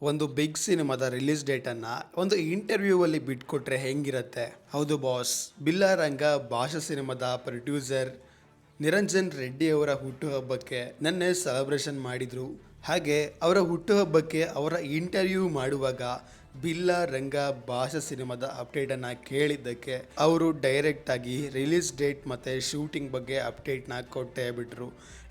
ಒಂದು ಬಿಗ್ ಸಿನಿಮಾದ ರಿಲೀಸ್ ಡೇಟನ್ನು ಒಂದು ಇಂಟರ್ವ್ಯೂ ಅಲ್ಲಿ ಬಿಟ್ಕೊಟ್ರೆ ಹೆಂಗಿರತ್ತೆ? ಹೌದು ಬಾಸ್, ಬಿಲ್ಲಾರಂಗ ಭಾಷಾ ಸಿನಿಮಾದ ಪ್ರೊಡ್ಯೂಸರ್ ನಿರಂಜನ್ ರೆಡ್ಡಿ ಅವರ ಹುಟ್ಟುಹಬ್ಬಕ್ಕೆ ನೆನ್ನೆ ಸೆಲೆಬ್ರೇಷನ್ ಮಾಡಿದರು. ಹಾಗೆ ಅವರ ಹುಟ್ಟುಹಬ್ಬಕ್ಕೆ ಅವರ ಇಂಟರ್ವ್ಯೂ ಮಾಡುವಾಗ ಬಿಲ್ಲಾರಂಗ ಭಾಷಾ ಸಿನಿಮಾದ ಅಪ್ಡೇಟನ್ನು ಕೇಳಿದ್ದಕ್ಕೆ ಅವರು ಡೈರೆಕ್ಟಾಗಿ ರಿಲೀಸ್ ಡೇಟ್ ಮತ್ತು ಶೂಟಿಂಗ್ ಬಗ್ಗೆ ಅಪ್ಡೇಟ್ನ ಕೊಟ್ಟೇ ಬಿಟ್ಟರು.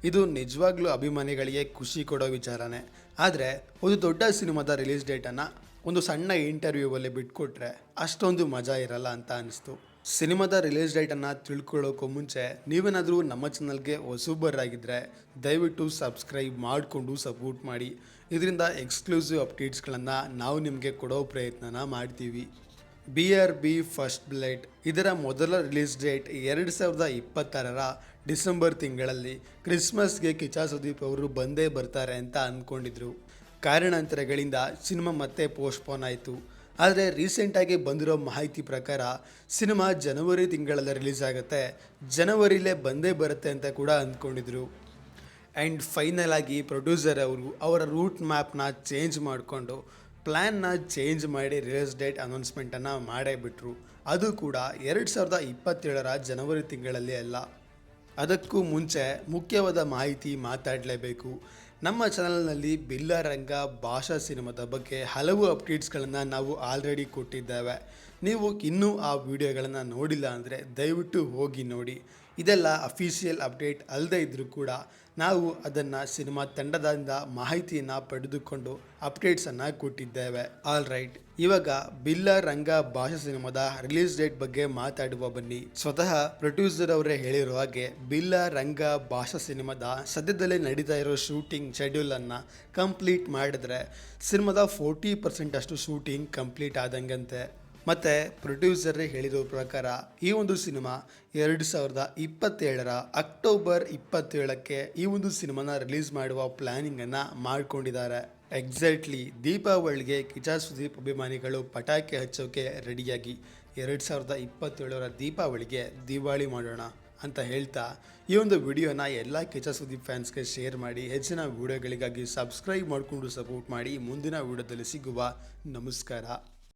ಇದು ನಿಜವಾಗ್ಲೂ ಅಭಿಮಾನಿಗಳಿಗೆ ಖುಷಿ ಕೊಡೋ ವಿಚಾರನೇ. ಆದರೆ ಒಂದು ದೊಡ್ಡ ಸಿನಿಮಾದ ರಿಲೀಸ್ ಡೇಟನ್ನು ಒಂದು ಸಣ್ಣ ಇಂಟರ್ವ್ಯೂವಲ್ಲಿ ಬಿಟ್ಕೊಟ್ರೆ ಅಷ್ಟೊಂದು ಮಜಾ ಇರಲ್ಲ ಅಂತ ಅನಿಸ್ತು. ಸಿನಿಮಾದ ರಿಲೀಸ್ ಡೇಟನ್ನು ತಿಳ್ಕೊಳ್ಳೋಕ್ಕೂ ಮುಂಚೆ ನೀವೇನಾದರೂ ನಮ್ಮ ಚಾನಲ್ಗೆ ಹೊಸಬರಾಗಿದ್ದರೆ ದಯವಿಟ್ಟು ಸಬ್ಸ್ಕ್ರೈಬ್ ಮಾಡಿಕೊಂಡು ಸಪೋರ್ಟ್ ಮಾಡಿ. ಇದರಿಂದ ಎಕ್ಸ್ಕ್ಲೂಸಿವ್ ಅಪ್ಡೇಟ್ಸ್ಗಳನ್ನು ನಾವು ನಿಮಗೆ ಕೊಡೋ ಪ್ರಯತ್ನನ ಮಾಡ್ತೀವಿ. BRB ಫಸ್ಟ್ ಬ್ಲಡ್ ಇದರ ಮೊದಲ ರಿಲೀಸ್ ಡೇಟ್ 2026ರ ಡಿಸೆಂಬರ್ ತಿಂಗಳಲ್ಲಿ ಕ್ರಿಸ್ಮಸ್ಗೆ ಕಿಚ್ಚ ಸುದೀಪ್ ಅವರು ಬಂದೇ ಬರ್ತಾರೆ ಅಂತ ಅಂದ್ಕೊಂಡಿದ್ರು. ಕಾರಣಾಂತರಗಳಿಂದ ಸಿನಿಮಾ ಮತ್ತೆ ಪೋಸ್ಟ್ಪೋನ್ ಆಯಿತು. ಆದರೆ ರೀಸೆಂಟಾಗಿ ಬಂದಿರೋ ಮಾಹಿತಿ ಪ್ರಕಾರ ಸಿನಿಮಾ ಜನವರಿ ತಿಂಗಳಲ್ಲಿ ರಿಲೀಸ್ ಆಗುತ್ತೆ, ಜನವರಿಲೇ ಬಂದೇ ಬರುತ್ತೆ ಅಂತ ಕೂಡ ಅಂದ್ಕೊಂಡಿದ್ರು. ಆ್ಯಂಡ್ ಫೈನಲ್ ಆಗಿ ಪ್ರೊಡ್ಯೂಸರ್ ಅವರು ಅವರ ರೂಟ್ ಮ್ಯಾಪ್ನ ಚೇಂಜ್ ಮಾಡಿಕೊಂಡು ಪ್ಲ್ಯಾನ್ನ ಚೇಂಜ್ ಮಾಡಿ ರಿಲೀಸ್ ಡೇಟ್ ಅನೌನ್ಸ್ಮೆಂಟನ್ನು ಮಾಡೇ ಬಿಟ್ಟರು. ಅದು ಕೂಡ 2027ರ ಜನವರಿ ತಿಂಗಳಲ್ಲಿ ಅಲ್ಲ. ಅದಕ್ಕೂ ಮುಂಚೆ ಮುಖ್ಯವಾದ ಮಾಹಿತಿ ಮಾತಾಡಲೇಬೇಕು. ನಮ್ಮ ಚಾನಲ್ನಲ್ಲಿ ಬಿಲ್ಲಾರಂಗ ಭಾಷಾ ಸಿನಿಮಾದ ಬಗ್ಗೆ ಹಲವು ಅಪ್ಡೇಟ್ಸ್ಗಳನ್ನು ನಾವು ಆಲ್ರೆಡಿ ಕೊಟ್ಟಿದ್ದೇವೆ. ನೀವು ಇನ್ನೂ ಆ ವಿಡಿಯೋಗಳನ್ನು ನೋಡಿಲ್ಲ ಅಂದರೆ ದಯವಿಟ್ಟು ಹೋಗಿ ನೋಡಿ. ಇದೆಲ್ಲ ಅಫಿಷಿಯಲ್ ಅಪ್ಡೇಟ್ ಅಲ್ಲದೇ ಇದ್ದರೂ ಕೂಡ ನಾವು ಅದನ್ನು ಸಿನಿಮಾ ತಂಡದಿಂದ ಮಾಹಿತಿಯನ್ನು ಪಡೆದುಕೊಂಡು ಅಪ್ಡೇಟ್ಸನ್ನು ಕೊಟ್ಟಿದ್ದೇವೆ. ಆಲ್ ರೈಟ್, ಇವಾಗ ಬಿಲ್ಲಾರಂಗ ಭಾಷಾ ಸಿನಿಮಾದ ರಿಲೀಸ್ ಡೇಟ್ ಬಗ್ಗೆ ಮಾತಾಡುವ ಬನ್ನಿ. ಸ್ವತಃ ಪ್ರೊಡ್ಯೂಸರ್ ಅವರೇ ಹೇಳಿರೋ ಹಾಗೆ ಬಿಲ್ಲಾರಂಗ ಭಾಷಾ ಸಿನಿಮಾದ ಸದ್ಯದಲ್ಲೇ ನಡೀತಾ ಇರೋ ಶೂಟಿಂಗ್ ಶೆಡ್ಯೂಲನ್ನು ಕಂಪ್ಲೀಟ್ ಮಾಡಿದ್ರೆ ಸಿನಿಮಾದ 40% ಅಷ್ಟು ಶೂಟಿಂಗ್ ಕಂಪ್ಲೀಟ್ ಆದಂಗಂತೆ. ಮತ್ತು ಪ್ರೊಡ್ಯೂಸರೇ ಹೇಳಿರೋ ಪ್ರಕಾರ ಈ ಒಂದು ಸಿನಿಮಾ 2027ರ ಅಕ್ಟೋಬರ್ 27ಕ್ಕೆ ಈ ಒಂದು ಸಿನಿಮಾನ ರಿಲೀಸ್ ಮಾಡುವ ಪ್ಲ್ಯಾನಿಂಗನ್ನು ಮಾಡ್ಕೊಂಡಿದ್ದಾರೆ. ಎಕ್ಸಾಕ್ಟ್ಲಿ ದೀಪಾವಳಿಗೆ ಕಿಚ್ಚ ಸುದೀಪ್ ಅಭಿಮಾನಿಗಳು ಪಟಾಕಿ ಹಚ್ಚೋಕೆ ರೆಡಿಯಾಗಿ 2027ರ ದೀಪಾವಳಿಗೆ ದಿವಾಳಿ ಮಾಡೋಣ ಅಂತ ಹೇಳ್ತಾ ಈ ಒಂದು ವಿಡಿಯೋನ ಎಲ್ಲ ಕಿಚ್ಚ ಸುದೀಪ್ ಫ್ಯಾನ್ಸ್ಗೆ ಶೇರ್ ಮಾಡಿ. ಹೆಚ್ಚಿನ ವಿಡಿಯೋಗಳಿಗಾಗಿ ಸಬ್ಸ್ಕ್ರೈಬ್ ಮಾಡಿಕೊಂಡು ಸಪೋರ್ಟ್ ಮಾಡಿ. ಮುಂದಿನ ವಿಡಿಯೋದಲ್ಲಿ ಸಿಗುವ. ನಮಸ್ಕಾರ.